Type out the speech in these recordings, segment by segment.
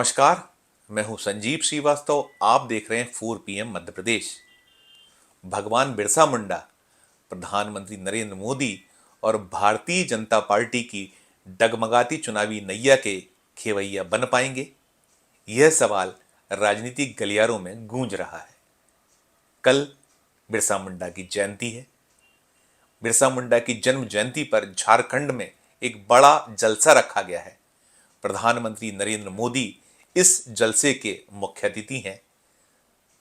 नमस्कार। मैं हूं संजीव श्रीवास्तव। आप देख रहे हैं 4 PM मध्य प्रदेश। भगवान बिरसा मुंडा प्रधानमंत्री नरेंद्र मोदी और भारतीय जनता पार्टी की डगमगाती चुनावी नैया के खेवैया बन पाएंगे? यह सवाल राजनीतिक गलियारों में गूंज रहा है। कल बिरसा मुंडा की जयंती है। बिरसा मुंडा की जन्म जयंती पर झारखंड में एक बड़ा जलसा रखा गया है। प्रधानमंत्री नरेंद्र मोदी इस जलसे के मुख्य अतिथि हैं।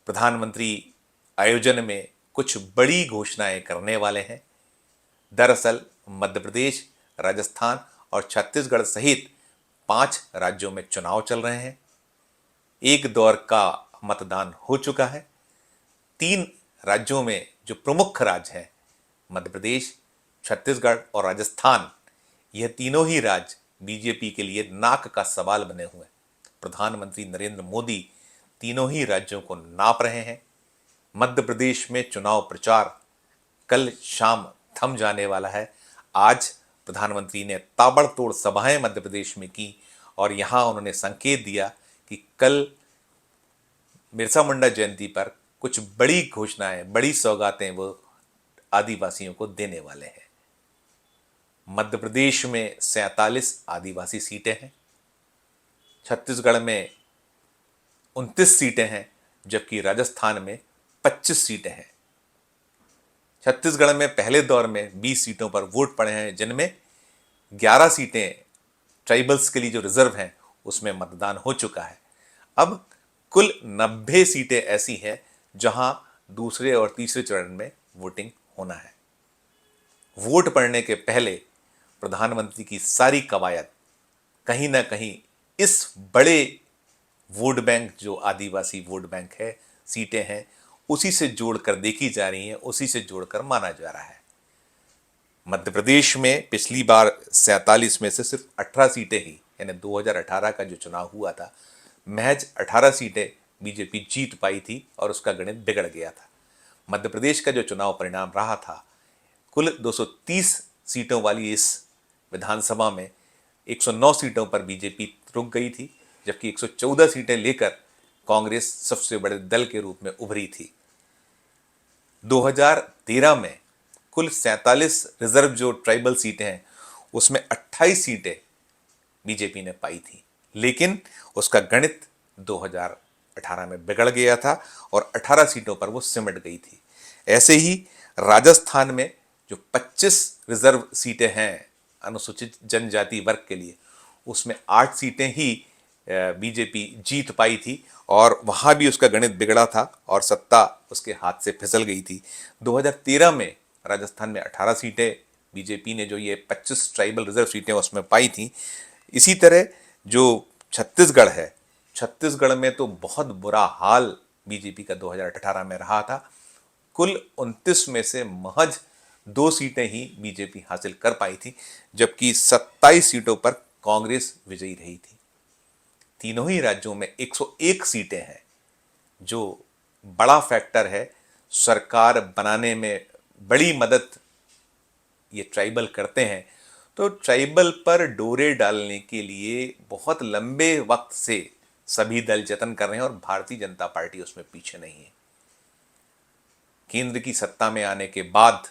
प्रधानमंत्री आयोजन में कुछ बड़ी घोषणाएं करने वाले हैं। दरअसल मध्य प्रदेश, राजस्थान और छत्तीसगढ़ सहित 5 राज्यों में चुनाव चल रहे हैं। एक दौर का मतदान हो चुका है। 3 राज्यों में जो प्रमुख राज्य हैं, मध्य प्रदेश, छत्तीसगढ़ और राजस्थान, यह तीनों ही राज्य बीजेपी के लिए नाक का सवाल बने हुए हैं। प्रधानमंत्री नरेंद्र मोदी तीनों ही राज्यों को नाप रहे हैं। मध्य प्रदेश में चुनाव प्रचार कल शाम थम जाने वाला है। आज प्रधानमंत्री ने ताबड़तोड़ सभाएं मध्य प्रदेश में की और यहां उन्होंने संकेत दिया कि कल बिरसा मुंडा जयंती पर कुछ बड़ी घोषणाएं, बड़ी सौगातें वो आदिवासियों को देने वाले हैं। मध्य प्रदेश में 47 आदिवासी सीटें हैं। छत्तीसगढ़ में 29 सीटें हैं, जबकि राजस्थान में 25 सीटें हैं। छत्तीसगढ़ में पहले दौर में 20 सीटों पर वोट पड़े हैं, जिनमें 11 सीटें ट्राइबल्स के लिए जो रिजर्व हैं उसमें मतदान हो चुका है। अब कुल 90 सीटें ऐसी हैं जहां दूसरे और तीसरे चरण में वोटिंग होना है। वोट पड़ने के पहले प्रधानमंत्री की सारी कवायद कहीं ना कहीं इस बड़े वोट बैंक, जो आदिवासी वोट बैंक है, सीटें हैं, उसी से जोड़कर देखी जा रही हैं, उसी से जोड़कर माना जा रहा है। मध्य प्रदेश में पिछली बार 47 में से सिर्फ 18 सीटें ही, यानी 2018 का जो चुनाव हुआ था, महज 18 सीटें बीजेपी जीत पाई थी और उसका गणित बिगड़ गया था। मध्य प्रदेश का जो चुनाव परिणाम रहा था, कुल 230 सीटों वाली इस विधानसभा में 109 सीटों पर बीजेपी रुक गई थी, जबकि 114 सीटें लेकर कांग्रेस सबसे बड़े दल के रूप में उभरी थी। 2013 में कुल 47 रिजर्व जो ट्राइबल सीटें हैं, उसमें 28 सीटें बीजेपी ने पाई थी, लेकिन उसका गणित 2018 में बिगड़ गया था और 18 सीटों पर वो सिमट गई थी। ऐसे ही राजस्थान में जो 25 रिजर्व सीटें हैं अनुसूचित जनजाति वर्ग के लिए, उसमें 8 सीटें ही बीजेपी जीत पाई थी और वहाँ भी उसका गणित बिगड़ा था और सत्ता उसके हाथ से फिसल गई थी। 2013 में राजस्थान में 18 सीटें बीजेपी ने, जो ये 25 ट्राइबल रिजर्व सीटें उसमें पाई थी। इसी तरह जो छत्तीसगढ़ है, छत्तीसगढ़ में तो बहुत बुरा हाल बीजेपी का 2018 में रहा था। कुल 29 में से महज 2 सीटें ही बीजेपी हासिल कर पाई थी, जबकि 27 सीटों पर कांग्रेस विजयी रही थी। तीनों ही राज्यों में 101 सीटें हैं, जो बड़ा फैक्टर है। सरकार बनाने में बड़ी मदद ये ट्राइबल करते हैं। तो ट्राइबल पर डोरे डालने के लिए बहुत लंबे वक्त से सभी दल जतन कर रहे हैं और भारतीय जनता पार्टी उसमें पीछे नहीं है। केंद्र की सत्ता में आने के बाद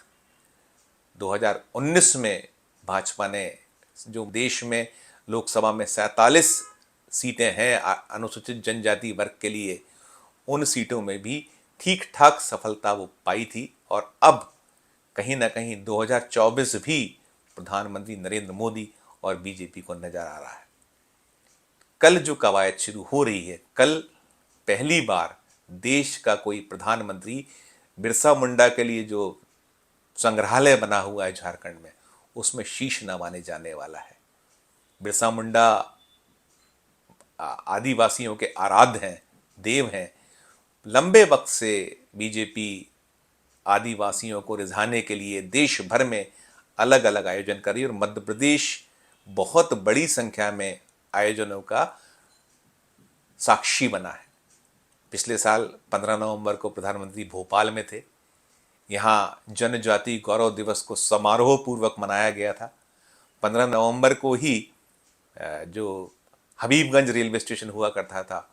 2019 में भाजपा ने, जो देश में लोकसभा में 47 सीटें हैं अनुसूचित जनजाति वर्ग के लिए, उन सीटों में भी ठीक ठाक सफलता वो पाई थी और अब कहीं ना कहीं 2024 भी प्रधानमंत्री नरेंद्र मोदी और बीजेपी को नजर आ रहा है। कल जो कवायद शुरू हो रही है, कल पहली बार देश का कोई प्रधानमंत्री बिरसा मुंडा के लिए जो संग्रहालय बना हुआ है झारखंड में, उसमें शीश नवाने जाने वाला है। बिरसा मुंडा आदिवासियों के आराध्य हैं, देव हैं। लंबे वक्त से बीजेपी आदिवासियों को रिझाने के लिए देश भर में अलग अलग आयोजन कर रही है और मध्य प्रदेश बहुत बड़ी संख्या में आयोजनों का साक्षी बना है। पिछले साल 15 नवंबर को प्रधानमंत्री भोपाल में थे। यहाँ जनजाति गौरव दिवस को समारोह पूर्वक मनाया गया था। 15 नवंबर को ही जो हबीबगंज रेलवे स्टेशन हुआ करता था,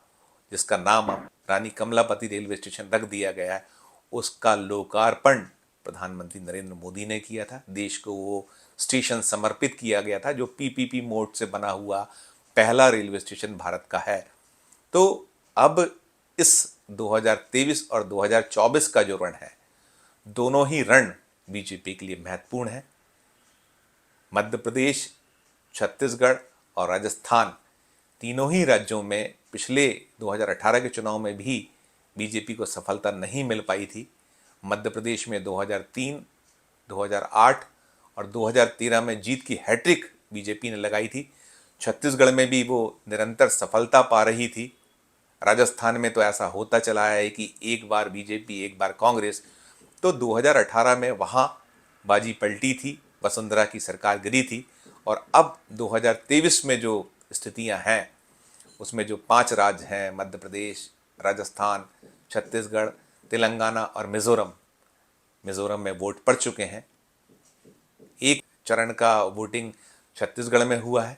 जिसका नाम अब रानी कमलापति रेलवे स्टेशन रख दिया गया है, उसका लोकार्पण प्रधानमंत्री नरेंद्र मोदी ने किया था। देश को वो स्टेशन समर्पित किया गया था, जो पीपीपी मोड से बना हुआ पहला रेलवे स्टेशन भारत का है। तो अब इस 2023 और 2024 का जो रण है, दोनों ही रण बीजेपी के लिए महत्वपूर्ण है। मध्य प्रदेश, छत्तीसगढ़ और राजस्थान, तीनों ही राज्यों में पिछले 2018 के चुनाव में भी बीजेपी को सफलता नहीं मिल पाई थी। मध्य प्रदेश में 2003, 2008 और 2013 में जीत की हैट्रिक बीजेपी ने लगाई थी। छत्तीसगढ़ में भी वो निरंतर सफलता पा रही थी। राजस्थान में तो ऐसा होता चला है कि एक बार बीजेपी एक बार कांग्रेस। तो 2018 में वहाँ बाजी पलटी थी, वसुंधरा की सरकार गिरी थी। और अब 2023 में जो स्थितियां हैं, उसमें जो 5 राज्य हैं, मध्य प्रदेश, राजस्थान, छत्तीसगढ़, तेलंगाना और मिज़ोरम में वोट पड़ चुके हैं। एक चरण का वोटिंग छत्तीसगढ़ में हुआ है,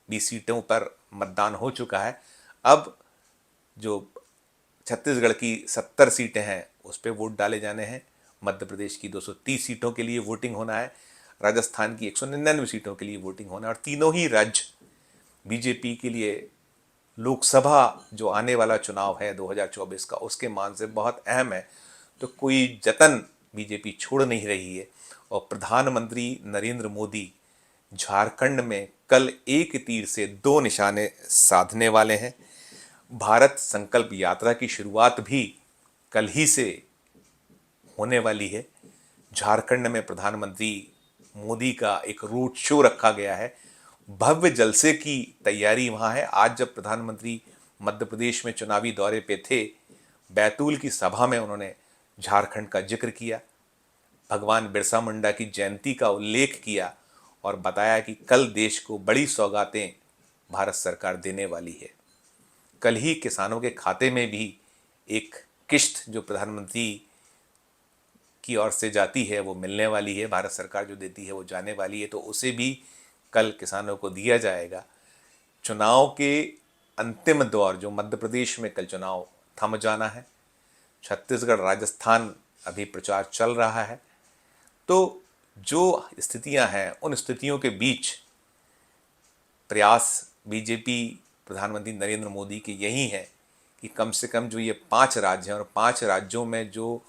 20 सीटों पर मतदान हो चुका है। अब जो छत्तीसगढ़ की 70 सीटें हैं उस पर वोट डाले जाने हैं। मध्य प्रदेश की 230 सीटों के लिए वोटिंग होना है, राजस्थान की 199 सीटों के लिए वोटिंग होना है। और तीनों ही राज्य बीजेपी के लिए लोकसभा जो आने वाला चुनाव है 2024 का, उसके मान से बहुत अहम है। तो कोई जतन बीजेपी छोड़ नहीं रही है। और प्रधानमंत्री नरेंद्र मोदी झारखंड में कल एक तीर से 2 निशाने साधने वाले हैं। भारत संकल्प यात्रा की शुरुआत भी कल ही से होने वाली है। झारखंड में प्रधानमंत्री मोदी का एक रोड शो रखा गया है, भव्य जलसे की तैयारी वहाँ है। आज जब प्रधानमंत्री मध्य प्रदेश में चुनावी दौरे पे थे, बैतूल की सभा में उन्होंने झारखंड का जिक्र किया, भगवान बिरसा मुंडा की जयंती का उल्लेख किया और बताया कि कल देश को बड़ी सौगातें भारत सरकार देने वाली है। कल ही किसानों के खाते में भी एक किश्त जो प्रधानमंत्री की ओर से जाती है वो मिलने वाली है, भारत सरकार जो देती है वो जाने वाली है। तो उसे भी कल किसानों को दिया जाएगा। चुनाव के अंतिम दौर जो मध्य प्रदेश में कल चुनाव थम जाना है, छत्तीसगढ़, राजस्थान अभी प्रचार चल रहा है। तो जो स्थितियां हैं, उन स्थितियों के बीच प्रयास बीजेपी, प्रधानमंत्री नरेंद्र मोदी के यही है कि कम से कम जो ये 5 राज्य हैं और 5 राज्यों में जो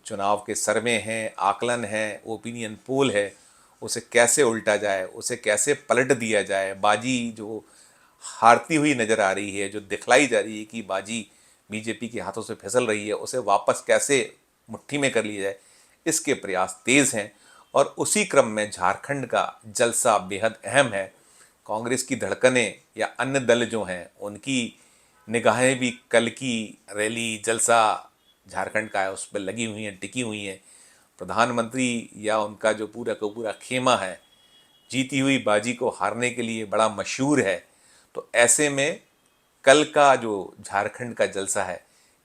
चुनाव के सर्वे हैं, आकलन है, ओपिनियन पोल है, उसे कैसे उल्टा जाए, उसे कैसे पलट दिया जाए। बाजी जो हारती हुई नज़र आ रही है, जो दिखलाई जा रही है कि बाजी बीजेपी के हाथों से फिसल रही है, उसे वापस कैसे मुट्ठी में कर लिया जाए, इसके प्रयास तेज़ हैं। और उसी क्रम में झारखंड का जलसा बेहद अहम है। कांग्रेस की धड़कनें या अन्य दल जो हैं, उनकी निगाहें भी कल की रैली, जलसा झारखंड का है उस पर लगी हुई हैं, टिकी हुई हैं। प्रधानमंत्री या उनका जो पूरा का पूरा खेमा है, जीती हुई बाजी को हारने के लिए बड़ा मशहूर है। तो ऐसे में कल का जो झारखंड का जलसा है,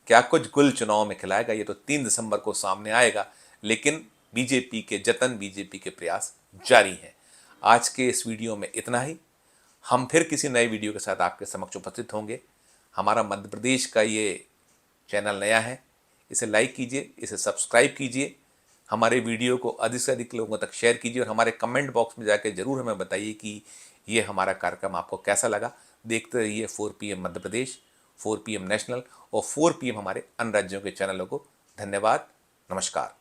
क्या कुछ गुल चुनाव में खिलाएगा, ये तो 3 दिसंबर को सामने आएगा। लेकिन बीजेपी के जतन, बीजेपी के प्रयास जारी हैं। आज के इस वीडियो में इतना ही। हम फिर किसी नए वीडियो के साथ आपके समक्ष उपस्थित होंगे। हमारा मध्य प्रदेश का ये चैनल नया है, इसे लाइक कीजिए, इसे सब्सक्राइब कीजिए, हमारे वीडियो को अधिक से अधिक लोगों तक शेयर कीजिए और हमारे कमेंट बॉक्स में जाकर ज़रूर हमें बताइए कि ये हमारा कार्यक्रम आपको कैसा लगा। देखते रहिए 4 PM Madhya Pradesh, 4 PM national और 4 PM हमारे अन्य राज्यों के चैनलों को। धन्यवाद, नमस्कार।